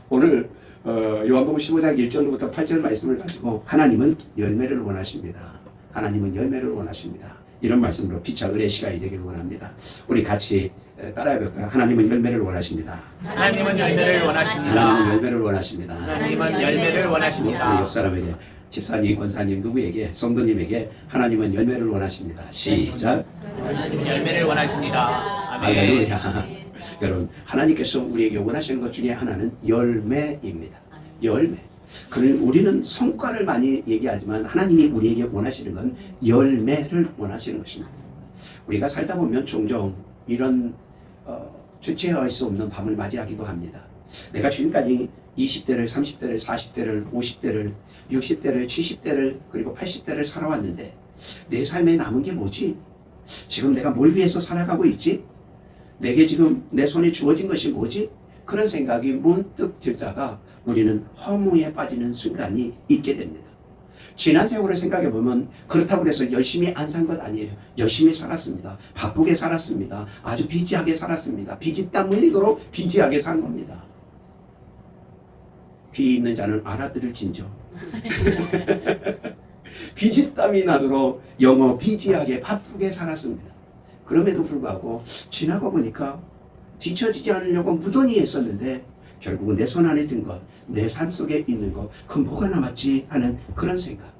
오늘 요한복음 15장 1절부터 8절 말씀을 가지고 하나님은 열매를 원하십니다. 하나님은 열매를 원하십니다. 이런 말씀으로 피차 은혜 시간이 되기를 원합니다. 우리 같이 따라해 볼까요? 하나님은 열매를 원하십니다. 하나님은 열매를 원하십니다. 하나님은 열매를 원하십니다. 하나님은 열매를 우리 원하십니다. 옆 사람에게, 집사님, 권사님, 누구에게, 성도님에게 하나님은 열매를 원하십니다. 시작. 하나님은 열매를 원하십니다. 아멘. 할렐루야. 여러분, 하나님께서 우리에게 원하시는 것 중에 하나는 열매입니다. 열매. 그러니 우리는 성과를 많이 얘기하지만 하나님이 우리에게 원하시는 건 열매를 원하시는 것입니다. 우리가 살다 보면 종종 이런 주체할 수 없는 밤을 맞이하기도 합니다. 내가 지금까지 20대를, 30대를, 40대를, 50대를, 60대를, 70대를, 그리고 80대를 살아왔는데 내 삶에 남은 게 뭐지? 지금 내가 뭘 위해서 살아가고 있지? 내게 지금 내 손에 주어진 것이 뭐지? 그런 생각이 문득 들다가 우리는 허무에 빠지는 순간이 있게 됩니다. 지난 세월을 생각해 보면 그렇다고 해서 열심히 안 산 것 아니에요. 열심히 살았습니다. 바쁘게 살았습니다. 아주 비지하게 살았습니다. 비지 땀 흘리도록 비지하게 산 겁니다. 귀 있는 자는 알아들을진저. 비지 땀이 나도록 영어 비지하게 바쁘게 살았습니다. 그럼에도 불구하고 지나고 보니까 뒤처지지 않으려고 무던히 했었는데 결국은 내 손 안에 든 것, 내 삶 속에 있는 것, 그 뭐가 남았지 하는 그런 생각.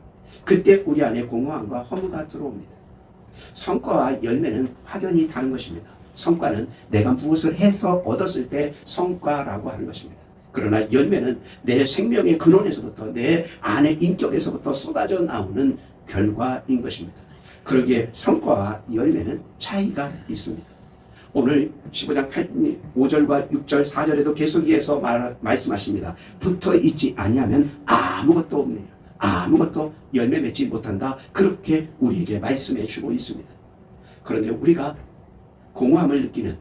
그때 우리 안에 공허함과 허무가 들어옵니다. 성과와 열매는 확연히 다른 것입니다. 성과는 내가 무엇을 해서 얻었을 때 성과라고 하는 것입니다. 그러나 열매는 내 생명의 근원에서부터 내 안의 인격에서부터 쏟아져 나오는 결과인 것입니다. 그러기에 성과와 열매는 차이가 있습니다. 오늘 15장 5절과 6절, 4절에도 계속해서 말씀하십니다. 붙어 있지 아니하면 아무것도 없네요. 아무것도 열매 맺지 못한다. 그렇게 우리에게 말씀해 주고 있습니다. 그런데 우리가 공허함을 느끼는,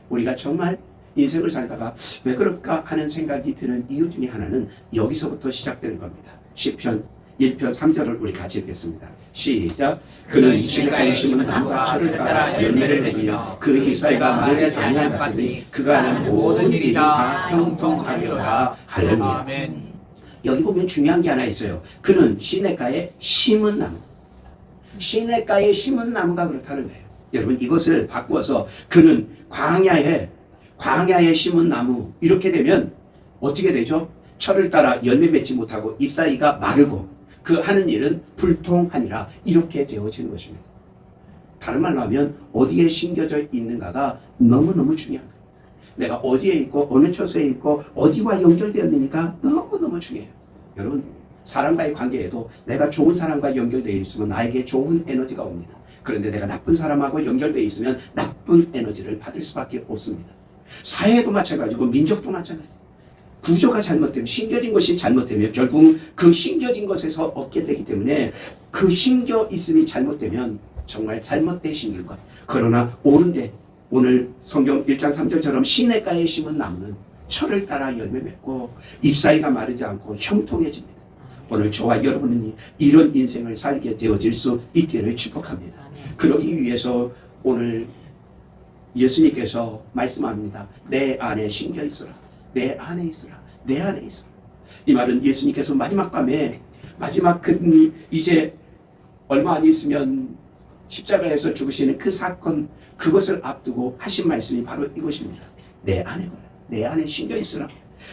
우리가 정말 인생을 살다가 왜 그럴까 하는 생각이 드는 이유 중에 하나는 여기서부터 시작되는 겁니다. 시편 1편 3절을 우리 같이 읽겠습니다. 시작. 그는 시냇가에 심은 나무가 철을 따라 열매를 맺으며 그 잎사귀가 마르지 아니한 것 같으니 그가 하는 모든 일이 다 형통하리로다. 할렐루야. 아멘. 여기 보면 중요한 게 하나 있어요. 그는 시냇가에 심은 나무. 시냇가에 심은 나무가 그렇다는 거예요. 여러분, 이것을 바꾸어서 그는 광야에 심은 나무, 이렇게 되면 어떻게 되죠? 철을 따라 열매 맺지 못하고 잎사귀가 마르고 그 하는 일은 불통하니라, 이렇게 되어지는 것입니다. 다른 말로 하면 어디에 심겨져 있는가가 너무너무 중요한 거예요. 내가 어디에 있고 어느 처소에 있고 어디와 연결되어 있느니까 너무너무 중요해요. 여러분, 사람과의 관계에도 내가 좋은 사람과 연결되어 있으면 나에게 좋은 에너지가 옵니다. 그런데 내가 나쁜 사람하고 연결되어 있으면 나쁜 에너지를 받을 수밖에 없습니다. 사회도 마찬가지고 민족도 마찬가지. 구조가 잘못되면, 심겨진 것이 잘못되면 결국 그 심겨진 것에서 얻게 되기 때문에 그 심겨 있음이 잘못되면 정말 잘못된 심긴 것. 그러나 옳은데 오늘 성경 1장 3절처럼 시냇가에 심은 나무는 철을 따라 열매 맺고 잎사귀가 마르지 않고 형통해집니다. 오늘 저와 여러분이 이런 인생을 살게 되어질 수 있기를 축복합니다. 그러기 위해서 오늘 예수님께서 말씀합니다. 내 안에 심겨 있으라. 내 안에 있으라. 내 안에 있으라. 이 말은 예수님께서 마지막 밤에 이제 얼마 안 있으면 십자가에서 죽으시는 그 사건, 그것을 앞두고 하신 말씀이 바로 이것입니다. 내 안에 거라. 내 안에 심겨 있으라.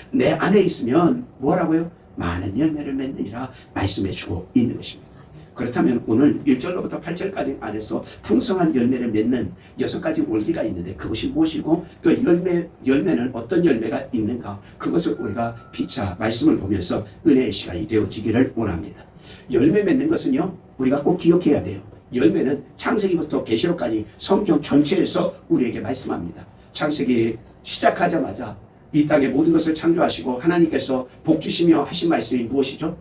내 안에 있으면 뭐라고요? 많은 열매를 맺느니라 말씀해 주고 있는 것입니다. 그렇다면 오늘 1절로부터 8절까지 안에서 풍성한 열매를 맺는 6가지 원리가 있는데 그것이 무엇이고 또 열매는 어떤 열매가 있는가, 그것을 우리가 피차 말씀을 보면서 은혜의 시간이 되어지기를 원합니다. 열매 맺는 것은요, 우리가 꼭 기억해야 돼요. 열매는 창세기부터 계시록까지 성경 전체에서 우리에게 말씀합니다. 창세기 시작하자마자 이 땅의 모든 것을 창조하시고 하나님께서 복 주시며 하신 말씀이 무엇이죠?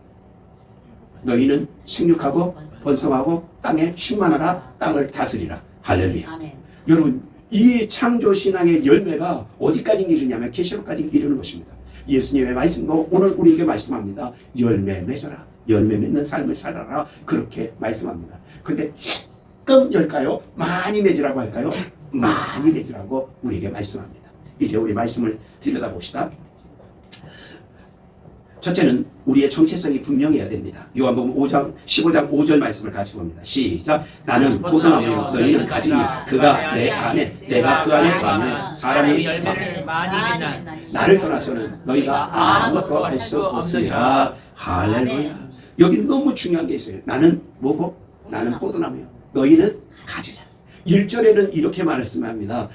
너희는 생육하고 번성하고 땅에 충만하라, 땅을 다스리라. 할렐루야. 아멘. 여러분, 이 창조신앙의 열매가 어디까지 이르냐면 계시록까지 이르는 것입니다. 예수님의 말씀도 오늘 우리에게 말씀합니다. 열매 맺어라. 열매 맺는 삶을 살아라. 그렇게 말씀합니다. 근데 조금 열까요? 많이 맺으라고 할까요? 많이 맺으라고 우리에게 말씀합니다. 이제 우리 말씀을 들여다봅시다. 첫째는 우리의 정체성이 분명해야 됩니다. 요한복음 5장 15장 5절 말씀을 같이 봅니다. 시작. 나는 포도나무요 너희는 가지니 그가 내 안에 내가 그 안에 거하면 사람이 열매를 많이 맺는 나를 떠나서는 너희가 아무것도 할 수 없습니다. 할렐루야. 여기 너무 중요한 게 있어요. 나는 뭐고? 나는 포도나무요. 너희는 가지라. 1절에는 이렇게 말씀합니다.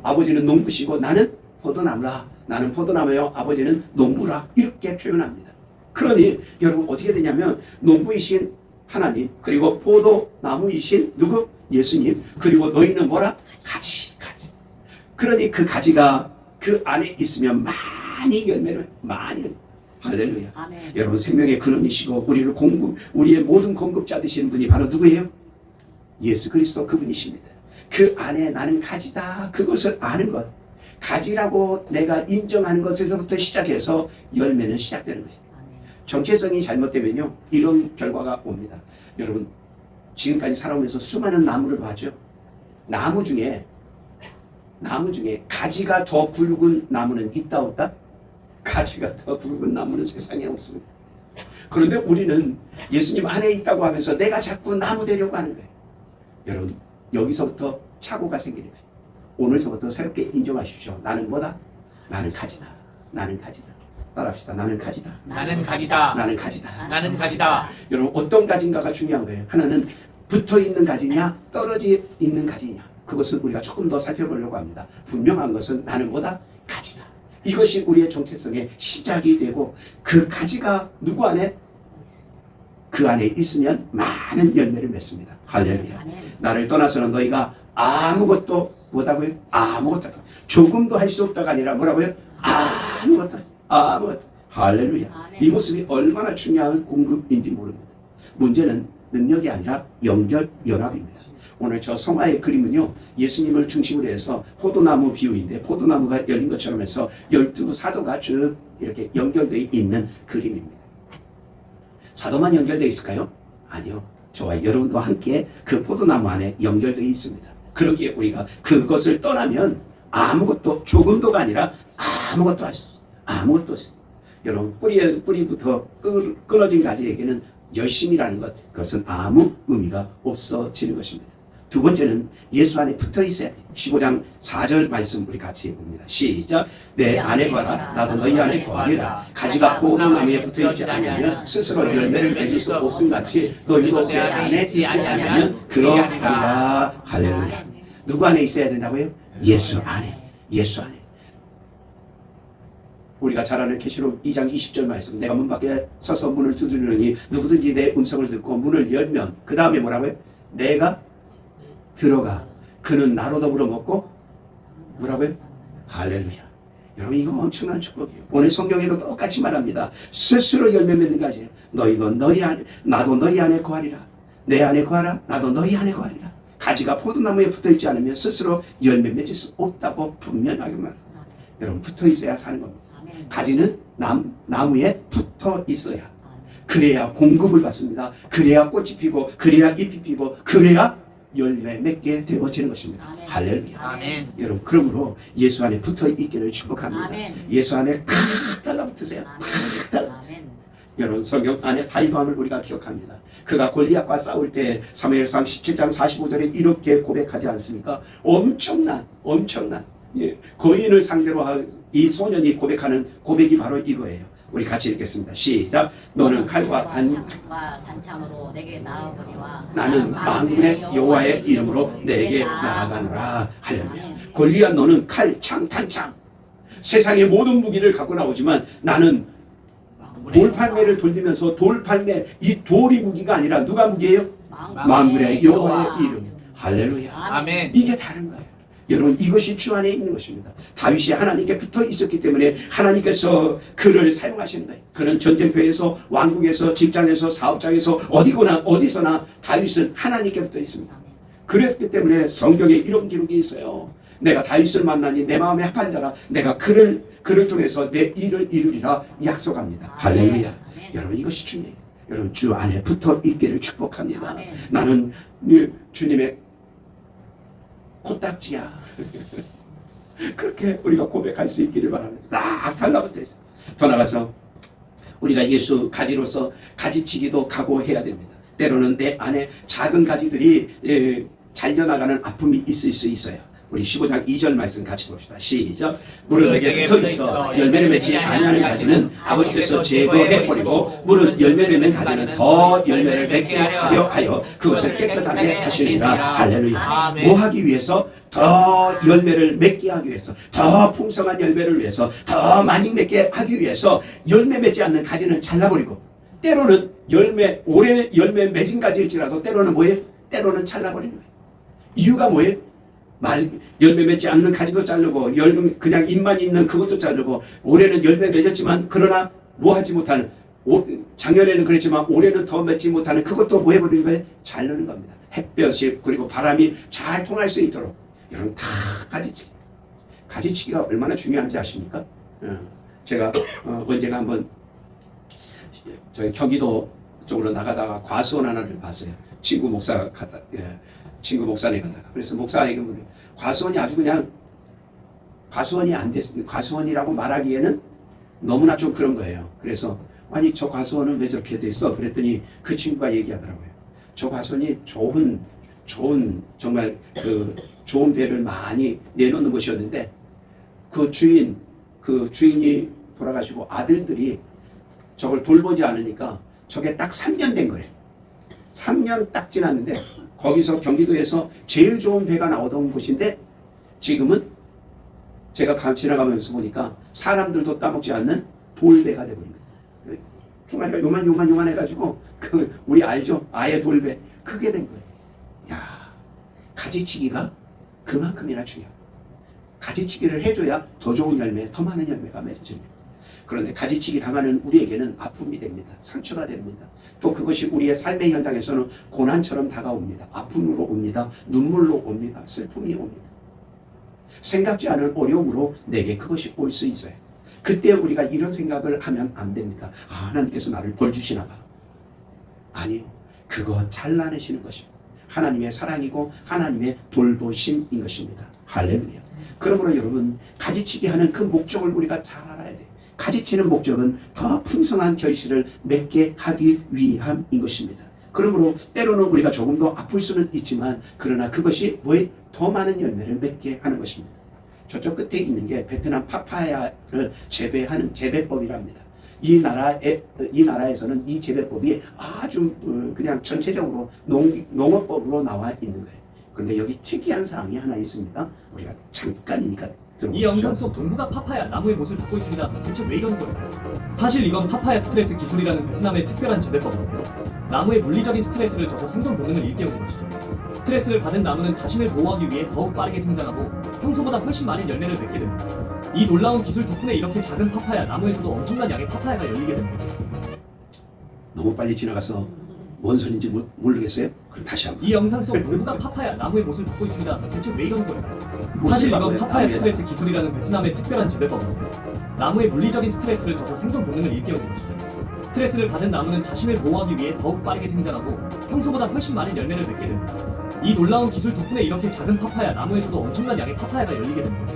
아버지는 농부시고 나는 포도나무라. 나는 포도나무요. 아버지는 농부라. 이렇게 표현합니다. 그러니 여러분 어떻게 되냐면 농부이신 하나님 그리고 포도나무이신 누구? 예수님 그리고 너희는 뭐라? 가지. 그러니 그 가지가 그 안에 있으면 많이 열매를 많이 할렐루야. 아멘. 여러분 생명의 근원이시고 우리의 모든 공급자 되시는 분이 바로 누구예요? 예수 그리스도 그분이십니다. 그 안에 나는 가지다. 그것을 아는 것. 가지라고 내가 인정하는 것에서부터 시작해서 열매는 시작되는 것입니다. 정체성이 잘못되면요 이런 결과가 옵니다. 여러분 지금까지 살아오면서 수많은 나무를 봤죠. 나무 중에 가지가 더 굵은 나무는 있다 없다? 가지가 더 굵은 나무는 세상에 없습니다. 그런데 우리는 예수님 안에 있다고 하면서 내가 자꾸 나무 되려고 하는 거예요. 여러분 여기서부터 착오가 생기는 거예요. 오늘서부터 새롭게 인정하십시오. 나는 뭐다? 나는 가지다. 나는 가지다. 따라합시다. 나는 가지다. 나는 가지다. 나는 가지다. 나는 가지다. 여러분 어떤 가지인가가 중요한 거예요. 하나는 붙어 있는 가지냐 떨어져 있는 가지냐. 그것을 우리가 조금 더 살펴보려고 합니다. 분명한 것은 나는 뭐다? 가지다. 이것이 우리의 정체성의 시작이 되고 그 가지가 누구 안에? 그 안에 있으면 많은 열매를 맺습니다. 할렐루야. 아멘. 나를 떠나서는 너희가 아무것도 못하고요. 아무것도 조금도 할 수 없다가 아니라 뭐라고요? 아무것도 할렐루야. 아멘. 이 모습이 얼마나 중요한 공급인지 모릅니다. 문제는 능력이 아니라 연합입니다. 오늘 저 성화의 그림은요 예수님을 중심으로 해서 포도나무 비유인데 포도나무가 열린 것처럼 해서 12 사도가 쭉 이렇게 연결되어 있는 그림입니다. 사도만 연결되어 있을까요? 아니요. 저와 여러분과 함께 그 포도나무 안에 연결되어 있습니다. 그러기에 우리가 그것을 떠나면 아무것도 조금도가 아니라 아무것도 할 수 없어요. 아무것도 없어요. 여러분 뿌리부터 끊어진 가지에게는 열심이라는 것 그것은 아무 의미가 없어지는 것입니다. 두 번째는 예수 안에 붙어 있어야 돼요. 15장 4절 말씀 우리 같이 봅니다. 시작. 내 안에 거하라 나도 너희 안에 거하리라. 가지가 포도나무에 붙어 있지 않으면 스스로 열매를 맺을 수 없음같이 너희도 내 안에 있지 않으면 그러하리라. 할렐루야. 누구 안에 있어야 된다고요? 예수 안에. 예수 안에. 우리가 잘 아는 계시록 2장 20절 말씀 내가 문 밖에 서서 문을 두드리느니 누구든지 내 음성을 듣고 문을 열면 그 다음에 뭐라고요? 내가 들어가 그는 나로 더불어 먹고 뭐라고요? 할렐루야. 여러분 이거 엄청난 축복이에요. 오늘 성경에도 똑같이 말합니다. 스스로 열매 맺는 가지. 너희도 너희 안에 나도 너희 안에 거하리라. 내 안에 거하라. 나도 너희 안에 거하리라. 가지가 포도나무에 붙어있지 않으면 스스로 열매 맺을 수 없다고 분명하게 말합니다. 여러분 붙어 있어야 사는 겁니다. 가지는 나무에 붙어 있어야 그래야 공급을 받습니다. 그래야 꽃이 피고 그래야 잎이 피고 그래야 열매 맺게 되어지는 것입니다. 아멘. 할렐루야. 아멘. 여러분 그러므로 예수 안에 붙어 있기를 축복합니다. 아멘. 예수 안에 탁 달라붙으세요. 탁 달라붙으세요. 아멘. 여러분 성경 안에 다윗왕을 우리가 기억합니다. 그가 골리앗과 싸울 때 사무엘상 17장 45절에 이렇게 고백하지 않습니까? 엄청난 거인을 상대로 이 소년이 고백하는 고백이 바로 이거예요. 우리 같이 읽겠습니다. 시작. 너는 칼과 단창으로 내게 나아오거니와 나는 만군의 여호와의 이름으로 내게 나아가노라. 할렐루야. 골리앗 너는 칼, 창, 단창 세상의 모든 무기를 갖고 나오지만 나는 돌팔매를 돌리면서 돌팔매 이 돌이 무기가 아니라 누가 무기예요? 만군의 여호와의 이름. 할렐루야. 아멘. 이게 다른 거예요. 여러분 이것이 주 안에 있는 것입니다. 다윗이 하나님께 붙어 있었기 때문에 하나님께서 그를 사용하시는 거예요. 그는 전쟁터에서 왕국에서 직장에서 사업장에서 어디서나 다윗은 하나님께 붙어 있습니다. 그랬기 때문에 성경에 이런 기록이 있어요. 내가 다윗을 만나니 내 마음에 합한 자라 내가 그를 통해서 내 일을 이루리라 약속합니다. 할렐루야. 여러분 이것이 중요해요. 여러분 주 안에 붙어 있기를 축복합니다. 아멘. 나는 주님의 코딱지야. 그렇게 우리가 고백할 수 있기를 바랍니다. 딱 달라붙어 있어요. 더 나가서 우리가 예수 가지로서 가지치기도 각오해야 됩니다. 때로는 내 안에 작은 가지들이 잘려나가는 아픔이 있을 수 있어요. 우리 15장 2절 말씀 같이 봅시다. 시작. 무릇 내게 붙어 있어 열매를 맺지 아니하는 가지는 아버지께서 제거해 버리고 무릇 열매를 맺는 가지는 더 열매를 맺게 하려 하여 그것을 깨끗하게 하시리라. 할렐루야. 뭐 하기 위해서? 더 열매를 맺게 하기 위해서, 더 풍성한 열매를 위해서, 더 많이 맺게 하기 위해서 열매 맺지 않는 가지는 잘라버리고, 때로는 올해 열매 맺은 가지일지라도 때로는 뭐예요? 때로는 잘라버리는 거예요. 이유가 뭐예요? 열매 맺지 않는 가지도 자르고, 그냥 잎만 있는 그것도 자르고, 올해는 열매 맺었지만 그러나 뭐 하지 못하는, 작년에는 그랬지만 올해는 더 맺지 못하는 그것도 뭐 해버리는 거예요? 자르는 겁니다. 햇볕이 그리고 바람이 잘 통할 수 있도록. 여러분 다 가지치기. 가지치기가 얼마나 중요한지 아십니까? 제가 언제가 한번 저희 경기도 쪽으로 나가다가 과수원 하나를 봤어요. 친구 목사네 가다가. 그래서 목사에게 물어요. 과수원이 아주 그냥 과수원이 안 됐어요. 과수원이라고 말하기에는 너무나 좀 그런 거예요. 그래서 아니 저 과수원은 왜 저렇게 됐어? 그랬더니 그 친구가 얘기하더라고요. 저 과수원이 정말 좋은 배를 많이 내놓는 곳이었는데 그 주인이 돌아가시고 아들들이 저걸 돌보지 않으니까 저게 딱 3년 된 거예요. 3년 딱 지났는데 거기서 경기도에서 제일 좋은 배가 나오던 곳인데 지금은 제가 지나가면서 보니까 사람들도 따먹지 않는 돌배가 돼버린 거예요. 종아리가 요만 해가지고 우리 알죠? 아예 돌배. 그게 된 거예요. 야, 가지치기가 그만큼이나 중요해요. 가지치기를 해줘야 더 좋은 열매, 더 많은 열매가 맺어집니다. 그런데 가지치기 당하는 우리에게는 아픔이 됩니다. 상처가 됩니다. 또 그것이 우리의 삶의 현장에서는 고난처럼 다가옵니다. 아픔으로 옵니다. 눈물로 옵니다. 슬픔이 옵니다. 생각지 않은 어려움으로 내게 그것이 올 수 있어요. 그때 우리가 이런 생각을 하면 안 됩니다. 하나님께서 나를 벌 주시나 봐. 아니요. 그거 잘라내시는 것입니다. 하나님의 사랑이고 하나님의 돌보심인 것입니다. 할렐루야. 그러므로 여러분 가지치기 하는 그 목적을 우리가 잘 알아야 돼요. 가지치는 목적은 더 풍성한 결실을 맺게 하기 위함인 것입니다. 그러므로 때로는 우리가 조금 더 아플 수는 있지만 그러나 그것이 뭐에 더 많은 열매를 맺게 하는 것입니다. 저쪽 끝에 있는 게 베트남 파파야를 재배하는 재배법이랍니다. 이 나라에서는 이 재배법이 아주 그냥 전체적으로 농업법으로 나와 있는 거예요. 그런데 여기 특이한 사항이 하나 있습니다. 우리가 잠깐이니까 들어보십시오. 이 영상 속 동부가 파파야 나무의 못을 받고 있습니다. 대체 왜 이러는 거예요? 사실 이건 파파야 스트레스 기술이라는 베트남의 특별한 재배법인데요. 나무의 물리적인 스트레스를 줘서 생존 본능을 일깨우는 것이죠. 스트레스를 받은 나무는 자신을 보호하기 위해 더욱 빠르게 성장하고 평소보다 훨씬 많은 열매를 맺게 됩니다. 이 놀라운 기술 덕분에 이렇게 작은 파파야 나무에서도 엄청난 양의 파파야가 열리게 됩니다. 너무 빨리 지나가서 뭔 소리인지 모르겠어요? 그럼 다시 한번. 이 영상 속 동부가 파파야 나무의 못을 받고 있습니다. 대체 왜 이러는 거예요? 못을 사실 이건 받고요? 파파야 나무에다. 스트레스 기술이라는 베트남의 특별한 재배법인데요. 나무의 물리적인 스트레스를 줘서 생존 본능을 일깨우는 것이죠. 스트레스를 받은 나무는 자신을 보호하기 위해 더욱 빠르게 성장하고 평소보다 훨씬 많은 열매를 맺게 됩니다. 이 놀라운 기술 덕분에 이렇게 작은 파파야 나무에서도 엄청난 양의 파파야가 열리게 됩니다.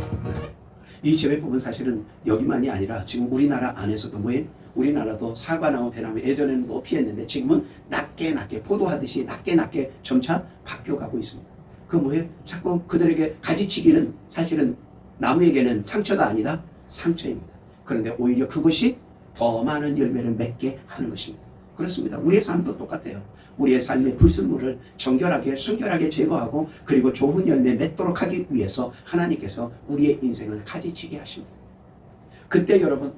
이 재배법은 사실은 여기만이 아니라 지금 우리나라 안에서도 뭐예요? 우리나라도 사과나무, 배나무 예전에는 높이 했는데 지금은 낮게 포도하듯이 낮게 점차 바뀌어가고 있습니다. 그 뭐예요? 자꾸 그들에게 가지치기는 사실은 나무에게는 상처가 아니다 상처입니다. 그런데 오히려 그것이 더 많은 열매를 맺게 하는 것입니다. 그렇습니다. 우리의 삶도 똑같아요. 우리의 삶의 불순물을 정결하게 순결하게 제거하고 그리고 좋은 열매 맺도록 하기 위해서 하나님께서 우리의 인생을 가지치게 하십니다. 그때 여러분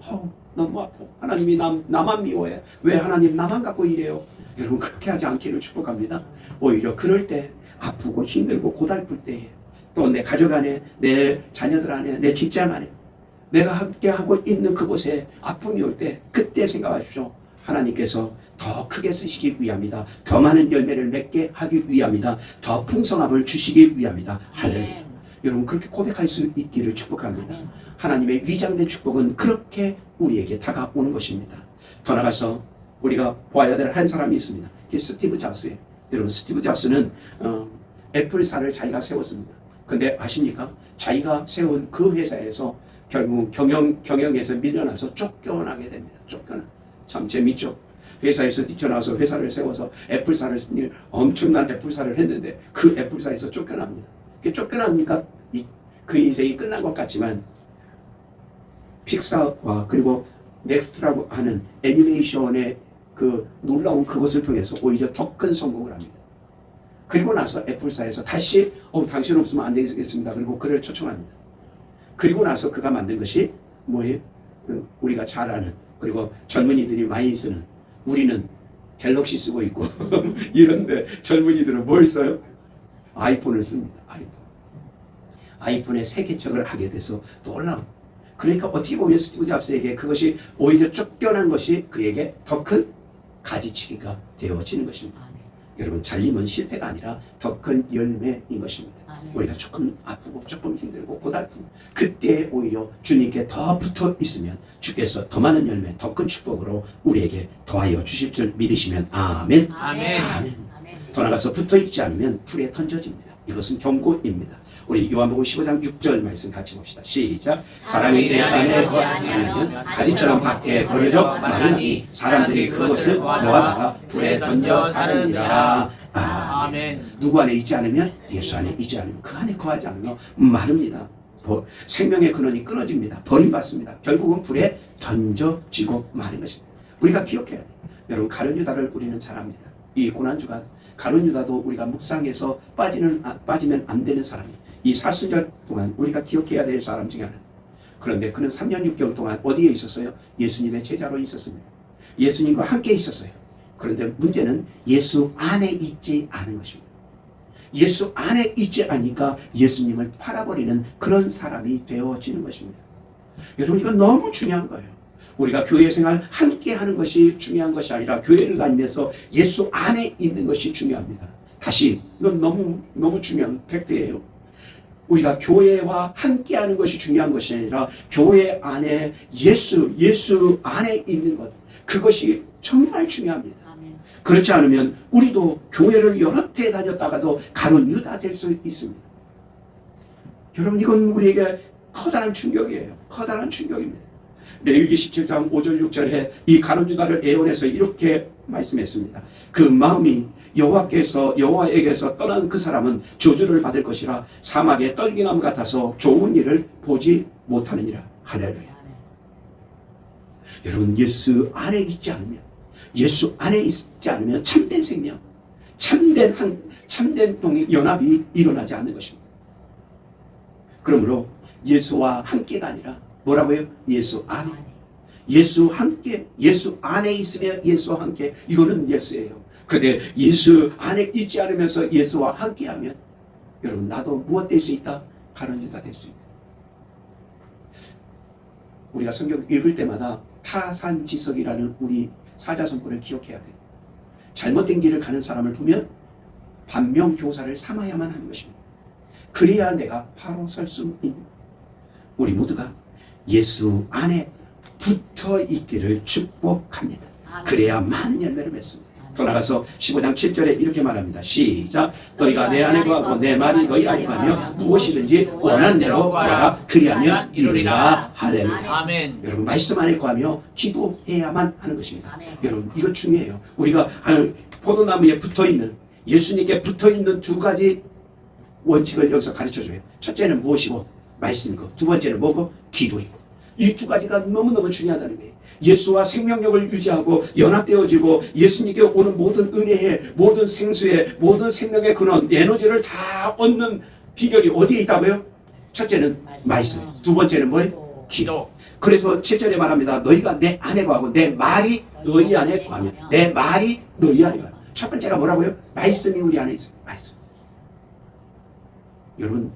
너무 아파. 하나님이 나만 미워해. 왜 하나님 나만 갖고 이래요? 여러분 그렇게 하지 않기를 축복합니다. 오히려 그럴 때 아프고 힘들고 고달플 때에 또 내 가족 안에 내 자녀들 안에 내 직장 안에 내가 함께하고 있는 그곳에 아픔이 올 때 그때 생각하십시오. 하나님께서 더 크게 쓰시기 위함이다. 더 많은 열매를 맺게 하기 위함이다. 더 풍성함을 주시기 위함이다. 할렐루야. 여러분 그렇게 고백할 수 있기를 축복합니다. 하나님의 위장된 축복은 그렇게 우리에게 다가오는 것입니다. 더 나가서 우리가 보아야 될 한 사람이 있습니다. 그게 스티브 잡스예요. 여러분 스티브 잡스는 애플사를 자기가 세웠습니다. 근데 아십니까? 자기가 세운 그 회사에서 결국 경영에서 밀려나서 쫓겨나게 됩니다. 참 재밌죠. 회사에서 뛰쳐나와서 회사를 세워서 애플사를 엄청난 애플사를 했는데 그 애플사에서 쫓겨납니다. 쫓겨나니까 그 인생이 끝난 것 같지만 픽사와 그리고 넥스트라고 하는 애니메이션의 그 놀라운 그것을 통해서 오히려 더 큰 성공을 합니다. 그리고 나서 애플사에서 다시 당신 없으면 안 되겠습니다. 그리고 그를 초청합니다. 그리고 나서 그가 만든 것이 뭐예요? 우리가 잘 아는 그리고 젊은이들이 많이 쓰는 우리는 갤럭시 쓰고 있고 이런데 젊은이들은 뭘 써요? 아이폰을 씁니다. 아이폰의 새 개척을 하게 돼서 놀라운. 그러니까 어떻게 보면 스티브 잡스에게 그것이 오히려 쫓겨난 것이 그에게 더 큰 가지치기가 되어지는 것입니다. 여러분 잘림은 실패가 아니라 더 큰 열매인 것입니다. 우리가 조금 아프고 조금 힘들고 고달픈 그때 오히려 주님께 더 붙어 있으면 주께서 더 많은 열매 더 큰 축복으로 우리에게 더하여 주실 줄 믿으시면 아멘. 아멘. 더 나가서 붙어 있지 않으면 불에 던져집니다. 이것은 경고입니다. 우리 요한복음 15장 6절 말씀 같이 봅시다. 시작. 사람이 내 안에 거하면 가지처럼 밖에 버려져 마르나니 사람들이 그것을 모아다가 불에 던져 사느니라. 아멘. 누구 안에 있지 않으면 예수 안에 있지 않으면 그 안에 거하지 않으면 마릅니다. 생명의 근원이 끊어집니다. 버림받습니다. 결국은 불에 던져지고 마는 것입니다. 우리가 기억해야 돼요. 여러분 가룟 유다를 우리는 잘 압니다. 이 고난주간 가룟 유다도 우리가 묵상해서 빠지면 안 되는 사람이에요. 이 사순절 동안 우리가 기억해야 될 사람 중에 하나. 그런데 그는 3년 6개월 동안 어디에 있었어요? 예수님의 제자로 있었습니다. 예수님과 함께 있었어요. 그런데 문제는 예수 안에 있지 않은 것입니다. 예수 안에 있지 않으니까 예수님을 팔아버리는 그런 사람이 되어지는 것입니다. 여러분 이건 너무 중요한 거예요. 우리가 교회 생활 함께 하는 것이 중요한 것이 아니라 교회를 다니면서 예수 안에 있는 것이 중요합니다. 다시 이건 너무 중요한 팩트예요. 우리가 교회와 함께 하는 것이 중요한 것이 아니라 교회 안에 예수 안에 있는 것 그것이 정말 중요합니다. 그렇지 않으면 우리도 교회를 여러 때 다녔다가도 가룟 유다 될 수 있습니다. 여러분 이건 우리에게 커다란 충격이에요. 커다란 충격입니다. 레위기 17장 5절 6절에 이 가룟 유다를 예언해서 이렇게 말씀했습니다. 그 마음이 여호와에게서 떠난 그 사람은 저주를 받을 것이라 사막의 떨기나무 같아서 좋은 일을 보지 못하느니라. 할렐루야. 여러분 예수 안에 있지 않으면 참된 생명, 참된 연합이 일어나지 않는 것입니다. 그러므로 예수와 함께가 아니라 뭐라고요? 예수 안에. 예수 안에 있으면 예수와 함께. 이거는 예수예요. 그런데 예수 안에 있지 않으면서 예수와 함께하면 여러분 나도 무엇 될 수 있다? 가룟 유다 될 수 있다. 우리가 성경 읽을 때마다 타산지석이라는 우리 사자성어를 기억해야 돼요. 잘못된 길을 가는 사람을 보면 반면교사를 삼아야만 하는 것입니다. 그래야 내가 바로 설 수 있는. 우리 모두가 예수 안에 붙어 있기를 축복합니다. 그래야 많은 열매를 맺습니다. 더 나가서 15장 7절에 이렇게 말합니다. 시작. 너희가 내 안에 거하고 내 말이 너희 안에 거하며 무엇이든지 원하는 대로 구하라. 그리하면 이루리라. 할렐루야. 아멘. 여러분 말씀 안에 거하며 기도해야만 하는 것입니다. 여러분 이거 중요해요. 우리가 포도나무에 붙어있는 예수님께 붙어있는 두 가지 원칙을 여기서 가르쳐줘요. 첫째는 무엇이고? 말씀이고 두 번째는 뭐고? 기도이고. 이 두 가지가 너무너무 중요하다는 거예요. 예수와 생명력을 유지하고 연합되어지고 예수님께 오는 모든 은혜의 모든 생수의 모든 생명의 근원 에너지를 다 얻는 비결이 어디에 있다고요? 첫째는 말씀. 두 번째는 뭐예요? 기도. 그래서 7절에 말합니다. 너희가 내 안에 거하고 내 말이 너희 안에 거하면 내 말이 너희 안에 거하면 첫 번째가 뭐라고요? 말씀이 우리 안에 있어요. 말씀. 여러분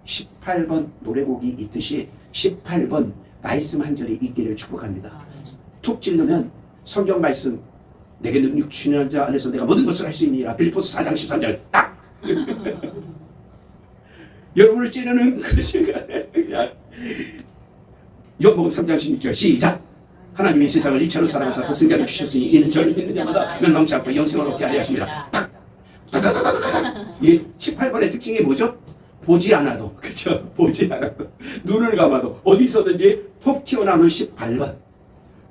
18번 노래곡이 있듯이 18번 말씀 한 절이 있기를 축복합니다. 툭 찔르면 성경 말씀 내게 능력 주는 자 안에서 내가 모든 것을 할 수 있느니라. 빌립보서 4장 13절 딱 여러분을 찌르는 그 시간에 요한복음 3장 16절 시작. 하나님이 세상을 이처럼 사랑하사 독생자를 주셨으니 이는 저를 믿는 자마다 멸망치 않고 영생을 얻게 하려 하십니다. 딱 이게 18번의 특징이 뭐죠? 보지 않아도, 그렇죠? 보지 않아도 눈을 감아도 어디서든지 톡 튀어나오는 18번.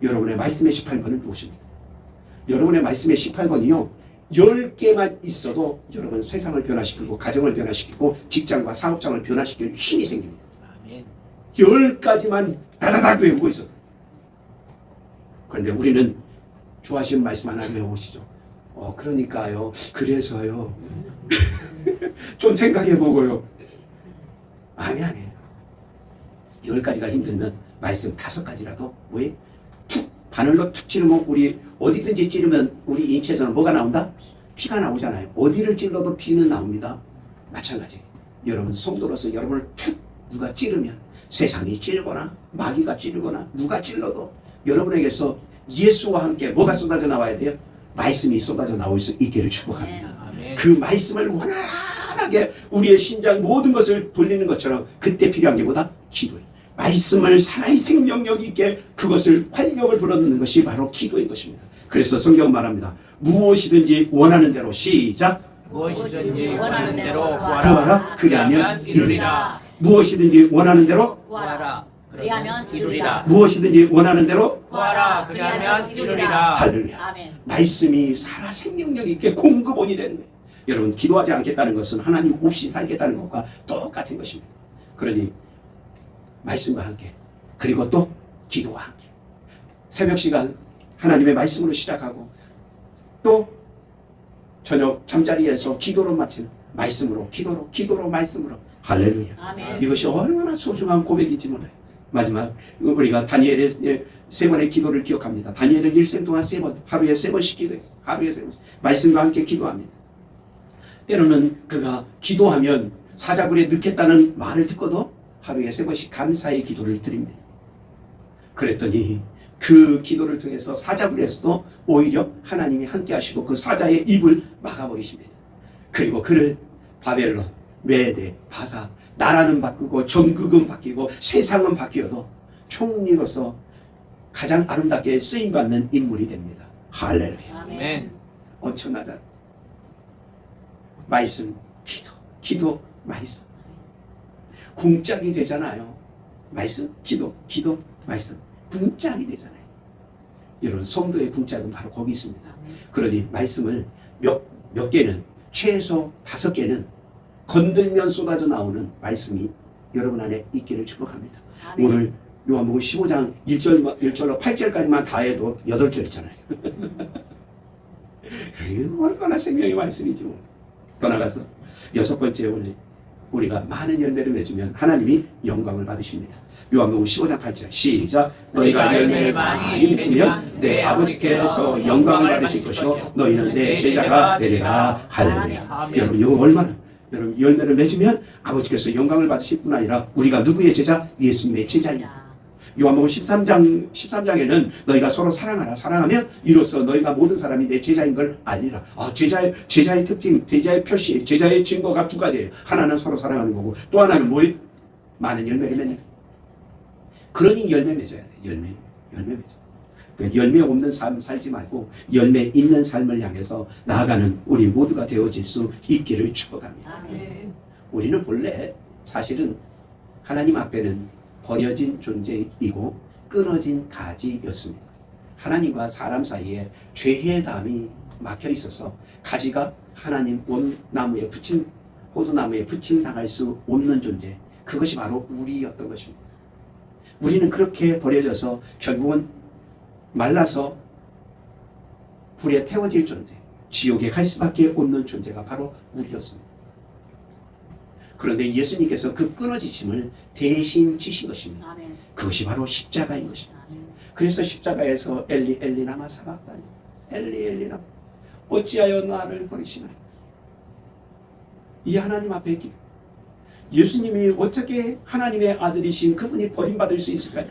여러분의 말씀의 18번은 무엇입니까? 여러분의 말씀의 18번이요 10개만 있어도 여러분 세상을 변화시키고 가정을 변화시키고 직장과 사업장을 변화시킬 힘이 생깁니다. 아멘. 10가지만 다다닥 외우고 있어. 그런데 우리는 좋아하시는 말씀 하나 외워보시죠. 그러니까요. 그래서요. 좀 생각해보고요. 아니에요. 10가지가 힘들면 말씀 5가지라도 뭐에 툭 바늘로 툭 찌르면 우리 어디든지 찌르면 우리 인체에서는 뭐가 나온다? 피가 나오잖아요. 어디를 찔러도 피는 나옵니다. 마찬가지. 여러분 성도로서 여러분을 툭 누가 찌르면 세상이 찌르거나 마귀가 찌르거나 누가 찔러도 여러분에게서 예수와 함께 뭐가 쏟아져 나와야 돼요? 말씀이 쏟아져 나올 수 있기를 축복합니다. 아멘. 그 말씀을 원활하게 우리의 신장 모든 것을 돌리는 것처럼 그때 필요한 게 뭐다? 기도예요. 말씀을 살아의 생명력 있게 그것을 활력을 불어넣는 것이 바로 기도인 것입니다. 그래서 성경은 말합니다. 무엇이든지 원하는 대로 시작. 무엇이든지 원하는 대로 구하라. 구하라. 그리하면 이루리라. 무엇이든지 원하는 대로 구하라. 그리하면 이루리라. 무엇이든지 원하는 대로 구하라. 그리하면 이루리라. 할렐루야. 아멘. 말씀이 살아 생명력 있게 공급원이 되는 거예요. 여러분 기도하지 않겠다는 것은 하나님 없이 살겠다는 것과 똑같은 것입니다. 그러니 말씀과 함께 그리고 또 기도와 함께 새벽 시간 하나님의 말씀으로 시작하고 또 저녁 잠자리에서 기도로 마치는 말씀으로 기도로 말씀으로 할렐루야. 아멘. 이것이 얼마나 소중한 고백인지 몰라요. 마지막 우리가 다니엘의 3번의 기도를 기억합니다. 다니엘은 일생 동안 3번 하루에 3번씩 기도해요. 하루에 3번씩 말씀과 함께 기도합니다. 때로는 그가 기도하면 사자굴에 넣겠다는 말을 듣고도 하루에 3번씩 감사의 기도를 드립니다. 그랬더니 그 기도를 통해서 사자굴에서도 오히려 하나님이 함께 하시고 그 사자의 입을 막아버리십니다. 그리고 그를 바벨론, 메대, 바사 나라는 바뀌고 전국은 바뀌고 세상은 바뀌어도 총리로서 가장 아름답게 쓰임받는 인물이 됩니다. 할렐루야. 아멘. 엄청나다. 말씀, 기도, 말씀. 궁짝이 되잖아요. 말씀, 기도, 말씀. 궁짝이 되잖아요. 여러분 성도의 궁짝은 바로 거기 있습니다. 그러니 말씀을 몇 개는 최소 5개는 건들면 쏟아져 나오는 말씀이 여러분 안에 있기를 축복합니다. 아멘. 오늘 요한복음 15장 1절로 8절까지만 다 해도 8절 있잖아요. 얼마나 생명의 말씀이지 뭐. 더 나가서 6번째 원리 우리가 많은 열매를 맺으면 하나님이 영광을 받으십니다. 요한복음 15장 8절 시작. 너희가 열매를 많이 맺으면 내 아버지께서 영광을 받으실 것이요 너희는 내 제자가 되리라. 할렐루야. 아멘. 여러분 이거 얼마나 여러분 열매를 맺으면 아버지께서 영광을 받으실 뿐 아니라 우리가 누구의 제자? 예수님의 제자입니다. 요한복음 13장에는 너희가 서로 사랑하라. 사랑하면 이로써 너희가 모든 사람이 내 제자인 걸 알리라. 제자의 특징, 제자의 표시, 제자의 증거가 2가지예요. 하나는 서로 사랑하는 거고 또 하나는 뭐예요? 많은 열매를 맺는. 그러니 열매 맺어야 돼. 열매 맺어. 그러니까 열매 없는 삶 살지 말고 열매 있는 삶을 향해서 나아가는 우리 모두가 되어질 수 있기를 축복합니다. 아멘. 우리는 본래 사실은 하나님 앞에는 버려진 존재이고 끊어진 가지였습니다. 하나님과 사람 사이에 죄의 담이 막혀 있어서 가지가 하나님 나무에 호두나무에 붙임 당할 수 없는 존재. 그것이 바로 우리였던 것입니다. 우리는 그렇게 버려져서 결국은 말라서 불에 태워질 존재, 지옥에 갈 수밖에 없는 존재가 바로 우리였습니다. 그런데 예수님께서 그 끊어지심을 대신 지신 것입니다. 아멘. 그것이 바로 십자가인 것입니다. 아멘. 그래서 십자가에서 엘리 엘리 라마 사박다니 엘리 엘리 라마 어찌하여 나를 버리시나요? 이 하나님 앞에 기도. 예수님이 어떻게 하나님의 아들이신 그분이 버림받을 수 있을까요?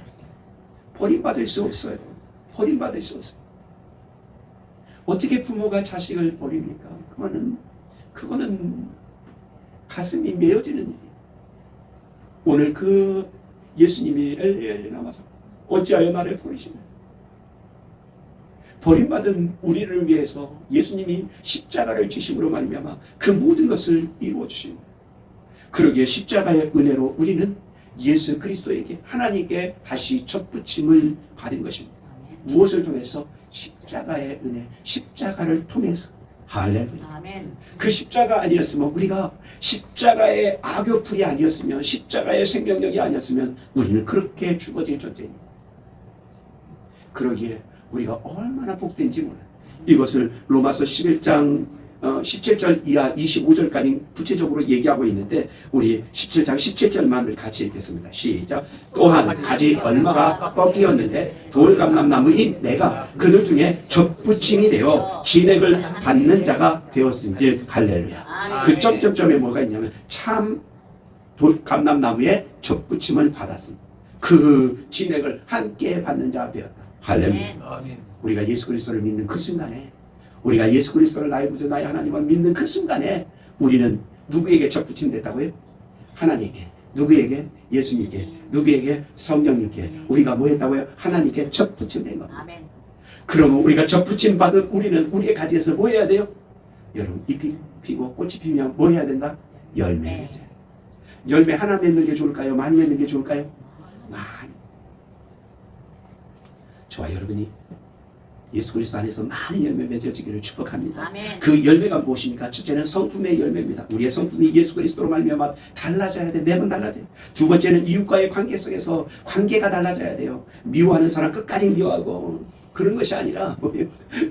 버림받을 수 없어요. 버림받을 수 없어요. 어떻게 부모가 자식을 버립니까? 그거는 가슴이 메어지는 일이에요. 오늘 그 예수님이 엘리 나와서 어찌하여 나를 버리시나요? 버림받은 우리를 위해서 예수님이 십자가를 지심으로 말미암아 그 모든 것을 이루어 주십니다. 그러기에 십자가의 은혜로 우리는 예수 그리스도에게 하나님께 다시 접붙임을 받은 것입니다. 아멘. 무엇을 통해서? 십자가의 은혜, 십자가를 통해서. 할렐루야. 아멘. 그 십자가 아니었으면, 우리가 십자가의 악교풀이 아니었으면, 십자가의 생명력이 아니었으면 우리는 그렇게 죽어질 존재입니다. 그러기에 우리가 얼마나 복된지 몰라요. 이것을 로마서 11장 17절 이하 25절까지 구체적으로 얘기하고 있는데, 우리 17장 17절만을 같이 읽겠습니다. 시작. 또한 가지 얼마가 꺾이었는데 돌감람나무인 내가 그들 중에 접붙임이 되어 진액을 받는 자가 되었은즉. 할렐루야. 그 점점점에 뭐가 있냐면 참 돌감람나무에 접붙임을 받았음. 그 진액을 함께 받는 자가 되었다. 할렐루야. 아멘. 우리가 예수 그리스도를 믿는 그 순간에, 우리가 예수 그리스도를 나의 구주 나의 하나님을 믿는 그 순간에 우리는 누구에게 접붙임 됐다고요? 하나님께. 누구에게? 예수님께. 누구에게? 성령님께. 우리가 뭐 했다고요? 하나님께 접붙임 된 겁니다. 아멘. 그러면 우리가 접붙임 받은 우리는 우리의 가지에서 뭐 해야 돼요? 여러분, 잎이 피고 꽃이 피면 뭐 해야 된다? 열매 맺어야 돼요. 열매 하나 맺는 게 좋을까요? 많이 맺는 게 좋을까요? 많이. 저와 여러분이 예수 그리스도 안에서 많은 열매 맺어지기를 축복합니다. 아멘. 그 열매가 무엇입니까? 첫째는 성품의 열매입니다. 우리의 성품이 예수 그리스도로 말미암아 달라져야 돼. 매번 달라져요. 두 번째는 이웃과의 관계 속에서 관계가 달라져야 돼요. 미워하는 사람 끝까지 미워하고, 그런 것이 아니라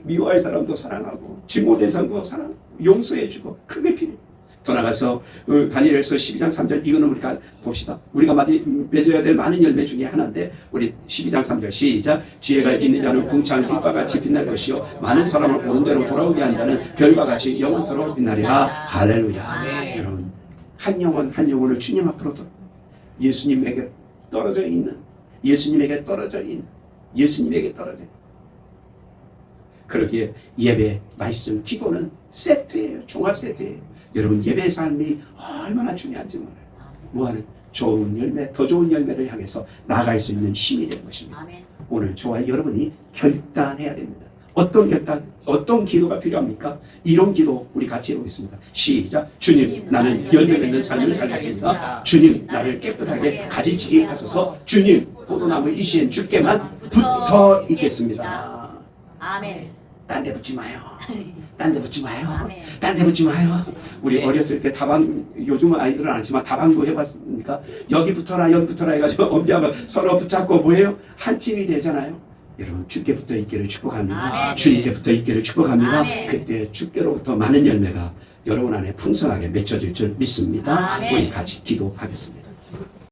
미워할 사람도 사랑하고, 증오된 사람도 사랑하고, 용서해주고, 그게 필요해요. 더 나가서 다니엘서 12장 3절, 이거는 우리가 봅시다. 우리가 맺어야 될 많은 열매 중에 하나인데, 우리 12장 3절 시작. 지혜가 있는 자는 궁창 빛과 같이 빛날 것이요 많은 사람을 오는 대로 돌아오게 한 자는 별과 같이 영원토록 빛나리라. 할렐루야. 아멘. 여러분, 한 영혼 한 영혼을 주님 앞으로 예수님에게 떨어져 있는, 예수님에게 떨어져 있는, 예수님에게 떨어져 있는. 그러기에 예배, 말씀, 기도는 세트예요. 종합 세트예요. 여러분, 예배의 삶이 얼마나 중요한지 몰라요. 무하는 좋은 열매, 더 좋은 열매를 향해서 나아갈 수 있는 힘이 되는 것입니다. 아멘. 오늘 저와 여러분이 결단해야 됩니다. 어떤 결단, 어떤 기도가 필요합니까? 이런 기도 우리 같이 해보겠습니다. 시작. 주님, 나는 열매 맺는 삶을 살겠습니다. 주님, 나를 깨끗하게 가지치게 하소서. 주님, 포도나무 이 시엔 주께만 붙어 있겠습니다. 아멘. 딴 데 붙지 마요. 딴 데 붙지 마요. 아멘. 딴 데 붙지 마요. 우리 네. 어렸을 때 요즘은 아이들은 안 하지만 다방구 해봤습니까? 여기 붙어라, 여기 붙어라 해가지고 엄지하고 서로 붙잡고 뭐예요? 한 팀이 되잖아요. 여러분, 주께 붙어 있기를 축복합니다. 아멘. 주님께 붙어 있기를 축복합니다. 아멘. 그때 주께로부터 많은 열매가 여러분 안에 풍성하게 맺혀질 줄 믿습니다. 아멘. 우리 같이 기도하겠습니다.